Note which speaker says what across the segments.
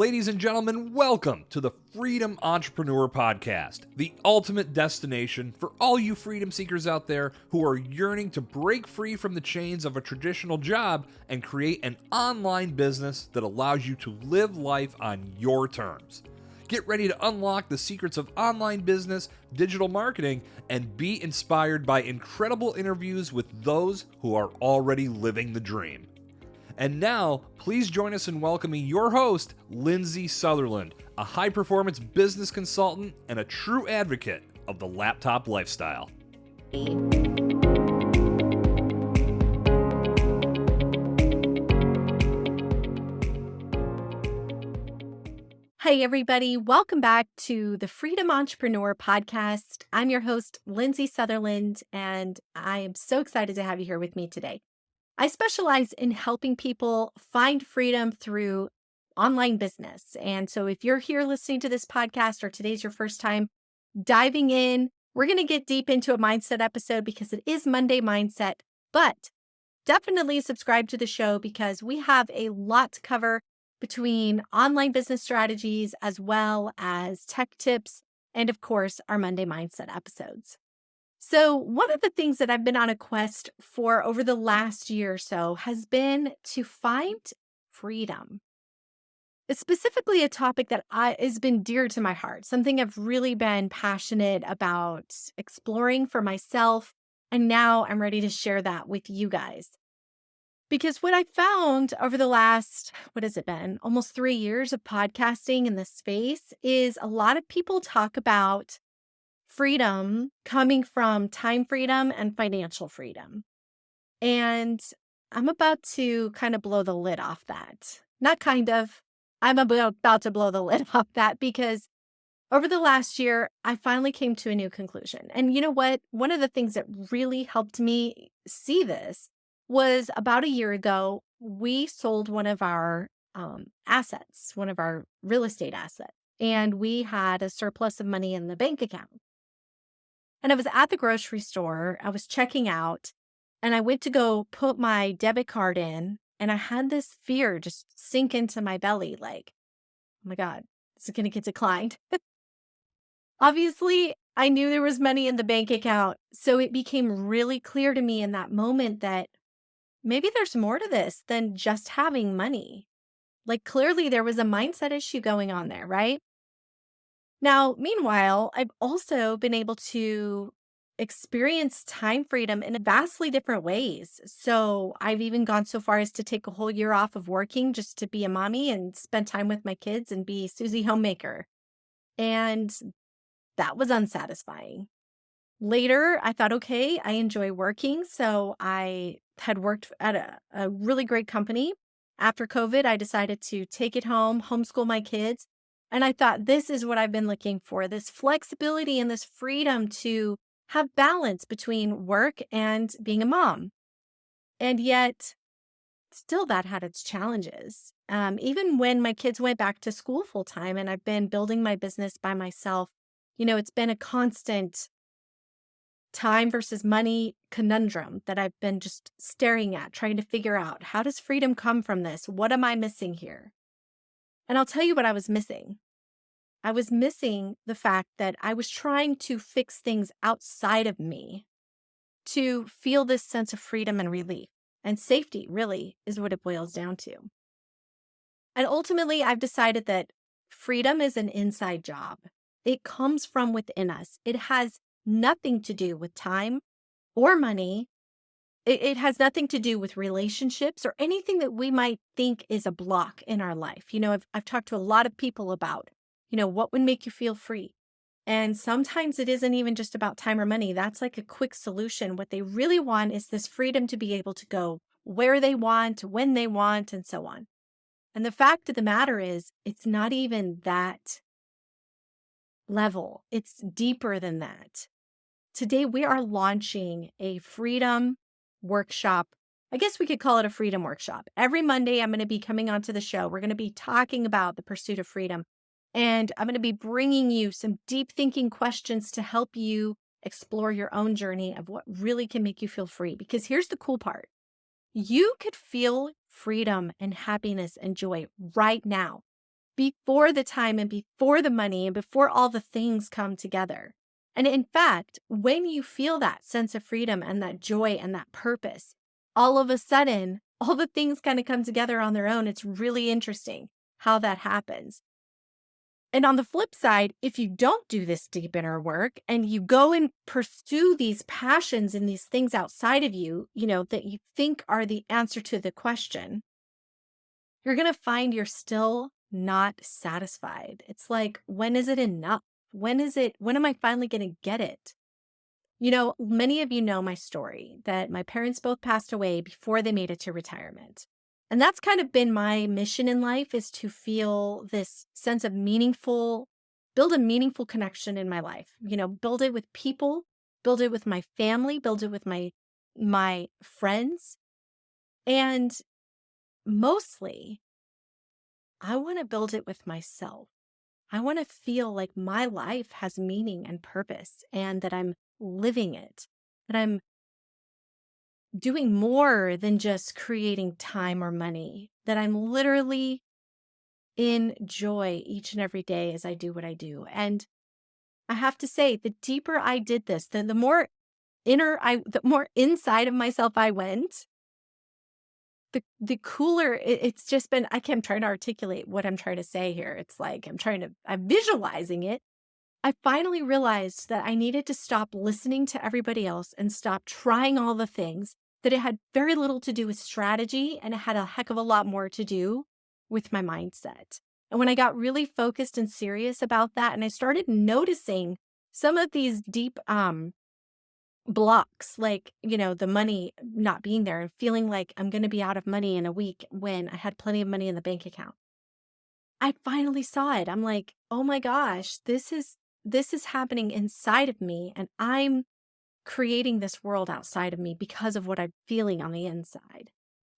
Speaker 1: Ladies and gentlemen, welcome to the Freedom Entrepreneur Podcast, the ultimate destination for all you freedom seekers out there who are yearning to break free from the chains of a traditional job and create an online business that allows you to live life on your terms. Get ready to unlock the secrets of online business, digital marketing, and be inspired by incredible interviews with those who are already living the dream. And now, please join us in welcoming your host, Lindsay Sutherland, a high-performance business consultant and a true advocate of the laptop lifestyle.
Speaker 2: Hi, everybody. Welcome back to the Freedom Entrepreneur Podcast. I'm your host, Lindsay Sutherland, and I am so excited to have you here with me today. I specialize in helping people find freedom through online business. And so if you're here listening to this podcast or today's your first time diving in, we're going to get deep into a mindset episode because it is Monday Mindset. But definitely subscribe to the show because we have a lot to cover between online business strategies as well as tech tips and, of course, our Monday Mindset episodes. So one of the things that I've been on a quest for over the last year or so has been to find freedom. It's specifically a topic that has been dear to my heart, something I've really been passionate about exploring for myself. And now I'm ready to share that with you guys. Because what I found over the last, what has it been, almost 3 years of podcasting in this space is a lot of people talk about freedom coming from time freedom and financial freedom. And I'm about to kind of blow the lid off that. Not kind of, I'm about to blow the lid off that because over the last year, I finally came to a new conclusion. And you know what? One of the things that really helped me see this was about a year ago, we sold one of our assets, one of our real estate assets, and we had a surplus of money in the bank account. And I was at the grocery store, I was checking out, and I went to go put my debit card in, and I had this fear just sink into my belly like, oh my God, is it going to get declined? Obviously, I knew there was money in the bank account, so it became really clear to me in that moment that maybe there's more to this than just having money. Like clearly there was a mindset issue going on there, right? Now, meanwhile, I've also been able to experience time freedom in vastly different ways. So I've even gone so far as to take a whole year off of working just to be a mommy and spend time with my kids and be Susie Homemaker. And that was unsatisfying. Later, I thought, okay, I enjoy working. So I had worked at a really great company. After COVID, I decided to take it home, homeschool my kids. And I thought, this is what I've been looking for, this flexibility and this freedom to have balance between work and being a mom. And yet, still that had its challenges. Even when my kids went back to school full time and I've been building my business by myself, it's been a constant time versus money conundrum that I've been just staring at, trying to figure out how does freedom come from this? What am I missing here? And I'll tell you what I was missing. I was missing the fact that I was trying to fix things outside of me to feel this sense of freedom and relief. And safety really is what it boils down to. And ultimately, I've decided that freedom is an inside job. It comes from within us. It has nothing to do with time or money. It has nothing to do with relationships or anything that we might think is a block in our life. I've talked to a lot of people about, what would make you feel free? And sometimes it isn't even just about time or money. That's like a quick solution. What they really want is this freedom to be able to go where they want, when they want, and so on. And the fact of the matter is, it's not even that level. It's deeper than that. Today, we are launching a freedom workshop. I guess we could call it a freedom workshop. Every Monday, I'm going to be coming onto the show. We're going to be talking about the pursuit of freedom. And I'm going to be bringing you some deep thinking questions to help you explore your own journey of what really can make you feel free. Because here's the cool part. You could feel freedom and happiness and joy right now before the time and before the money and before all the things come together. And in fact, when you feel that sense of freedom and that joy and that purpose, all of a sudden, all the things kind of come together on their own. It's really interesting how that happens. And on the flip side, if you don't do this deep inner work and you go and pursue these passions and these things outside of you, that you think are the answer to the question, you're going to find you're still not satisfied. It's like, when is it enough? When am I finally going to get it? Many of you know my story that my parents both passed away before they made it to retirement. And that's kind of been my mission in life, is to feel this sense of build a meaningful connection in my life, build it with people, build it with my family, build it with my friends. And mostly, I want to build it with myself. I want to feel like my life has meaning and purpose and that I'm living it, that I'm doing more than just creating time or money, that I'm literally in joy each and every day as I do what I do. And I have to say, the deeper I did this, the more the more inside of myself I went, the cooler it's just been. I'm trying to articulate what I'm trying to say here. It's like I'm visualizing it. I finally realized that I needed to stop listening to everybody else and stop trying all the things, that it had very little to do with strategy and it had a heck of a lot more to do with my mindset. And when I got really focused and serious about that, and I started noticing some of these deep blocks, like, the money not being there and feeling like I'm going to be out of money in a week when I had plenty of money in the bank account. I finally saw it. I'm like, oh my gosh, this is happening inside of me, and I'm creating this world outside of me because of what I'm feeling on the inside.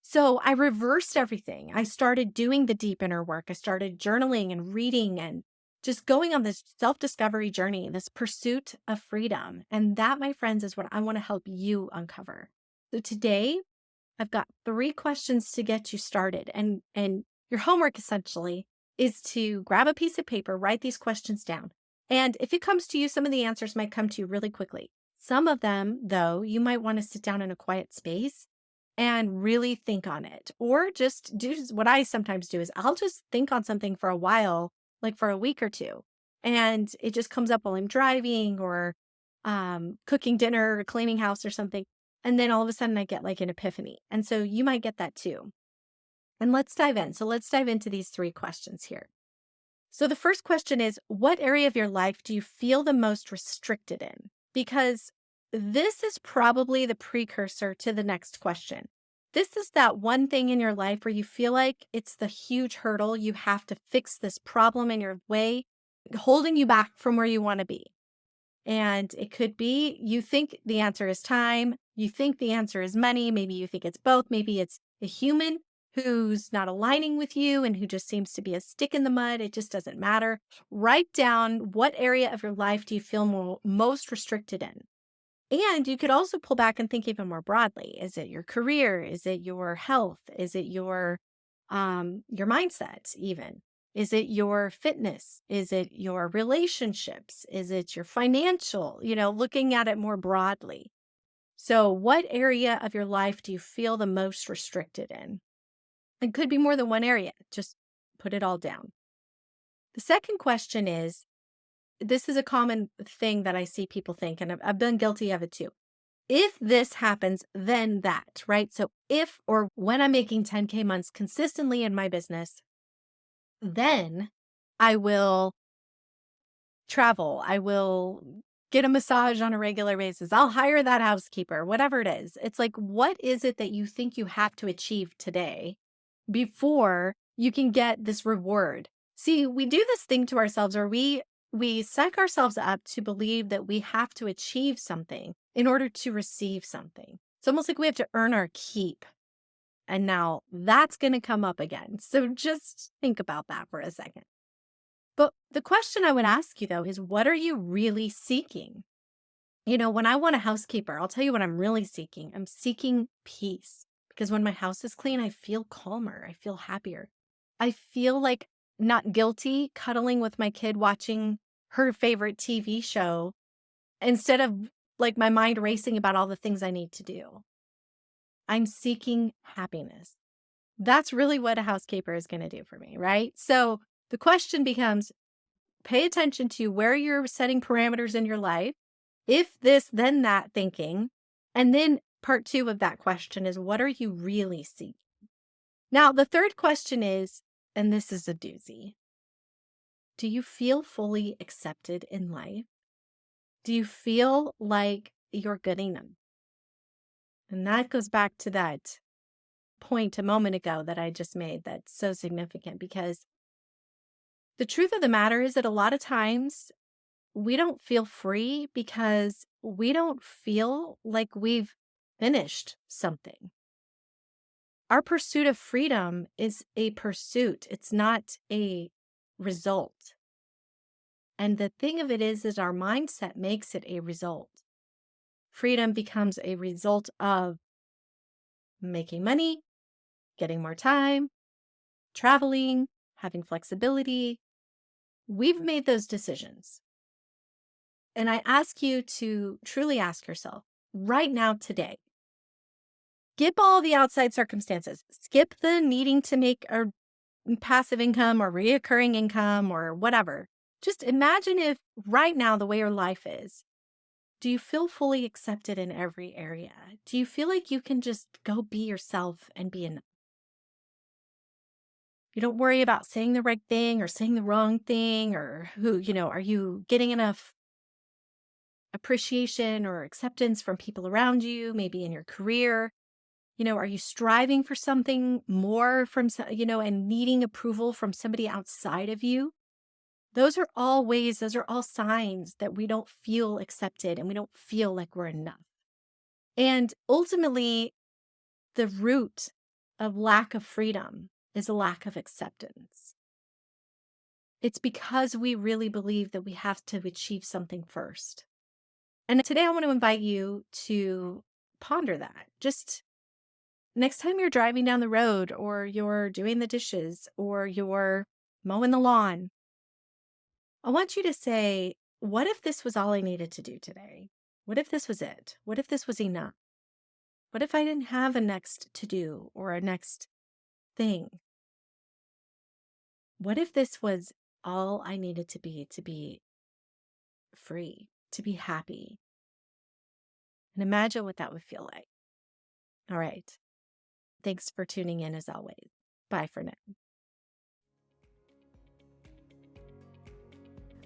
Speaker 2: So I reversed everything. I started doing the deep inner work. I started journaling and reading and just going on this self-discovery journey, this pursuit of freedom. And that, my friends, is what I want to help you uncover. So today, I've got 3 questions to get you started. And your homework essentially is to grab a piece of paper, write these questions down. And if it comes to you, some of the answers might come to you really quickly. Some of them, though, you might want to sit down in a quiet space and really think on it. Or just do what I sometimes do, is I'll just think on something for a while, like for a week or two. And it just comes up while I'm driving or cooking dinner or cleaning house or something. And then all of a sudden I get like an epiphany. And so you might get that too. And let's dive in. So let's dive into these 3 questions here. So the first question is, what area of your life do you feel the most restricted in? Because this is probably the precursor to the next question. This is that one thing in your life where you feel like it's the huge hurdle. You have to fix this problem in your way, holding you back from where you want to be. And it could be you think the answer is time. You think the answer is money. Maybe you think it's both. Maybe it's a human who's not aligning with you and who just seems to be a stick in the mud. It just doesn't matter. Write down, what area of your life do you feel most restricted in? And you could also pull back and think even more broadly. Is it your career? Is it your health? Is it your mindset even? Is it your fitness? Is it your relationships? Is it your financial? Looking at it more broadly. So what area of your life do you feel the most restricted in? It could be more than one area. Just put it all down. The second question is, this is a common thing that I see people think, and I've been guilty of it too. If this happens, then that, right? So if or when I'm making 10K months consistently in my business, then I will travel. I will get a massage on a regular basis. I'll hire that housekeeper, whatever it is. It's like, what is it that you think you have to achieve today before you can get this reward? See, we do this thing to ourselves, or we psych ourselves up to believe that we have to achieve something in order to receive something. It's almost like we have to earn our keep. And now that's going to come up again. So just think about that for a second. But the question I would ask you, though, is, what are you really seeking? When I want a housekeeper, I'll tell you what I'm really seeking. I'm seeking peace, because when my house is clean, I feel calmer. I feel happier. I feel like not guilty cuddling with my kid watching her favorite TV show instead of like my mind racing about all the things I need to do. I'm seeking happiness. That's really what a housekeeper is going to do for me, right? So the question becomes, pay attention to where you're setting parameters in your life. If this, then that thinking. And then part 2 of that question is, what are you really seeking? Now, the third question is, and this is a doozy, do you feel fully accepted in life? Do you feel like you're good enough? And that goes back to that point a moment ago that I just made that's so significant, because the truth of the matter is that a lot of times we don't feel free because we don't feel like we've finished something. Our pursuit of freedom is a pursuit, it's not a result. And the thing of it is our mindset makes it a result. Freedom becomes a result of making money, getting more time, traveling, having flexibility. We've made those decisions. And I ask you to truly ask yourself right now, today, skip all the outside circumstances, skip the needing to make a passive income or reoccurring income or whatever. Just imagine if right now, the way your life is, do you feel fully accepted in every area? Do you feel like you can just go be yourself and be enough? You don't worry about saying the right thing or saying the wrong thing, or are you getting enough appreciation or acceptance from people around you, maybe in your career? Are you striving for something more from, and needing approval from somebody outside of you? Those are all signs that we don't feel accepted and we don't feel like we're enough. And ultimately, the root of lack of freedom is a lack of acceptance. It's because we really believe that we have to achieve something first. And today I want to invite you to ponder that. Just next time you're driving down the road, or you're doing the dishes, or you're mowing the lawn, I want you to say, what if this was all I needed to do today? What if this was it? What if this was enough? What if I didn't have a next to do or a next thing? What if this was all I needed to be free, to be happy? And imagine what that would feel like. All right. Thanks for tuning in as always. Bye for now.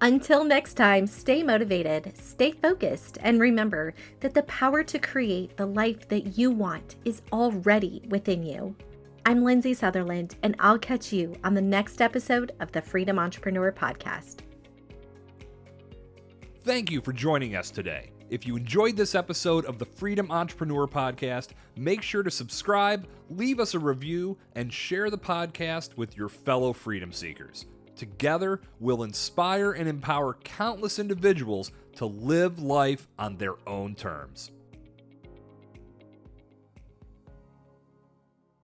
Speaker 2: Until next time, stay motivated, stay focused, and remember that the power to create the life that you want is already within you. I'm Lindsay Sutherland, and I'll catch you on the next episode of the Freedom Entrepreneur Podcast.
Speaker 1: Thank you for joining us today. If you enjoyed this episode of the Freedom Entrepreneur Podcast, make sure to subscribe, leave us a review, and share the podcast with your fellow freedom seekers. Together, we'll inspire and empower countless individuals to live life on their own terms.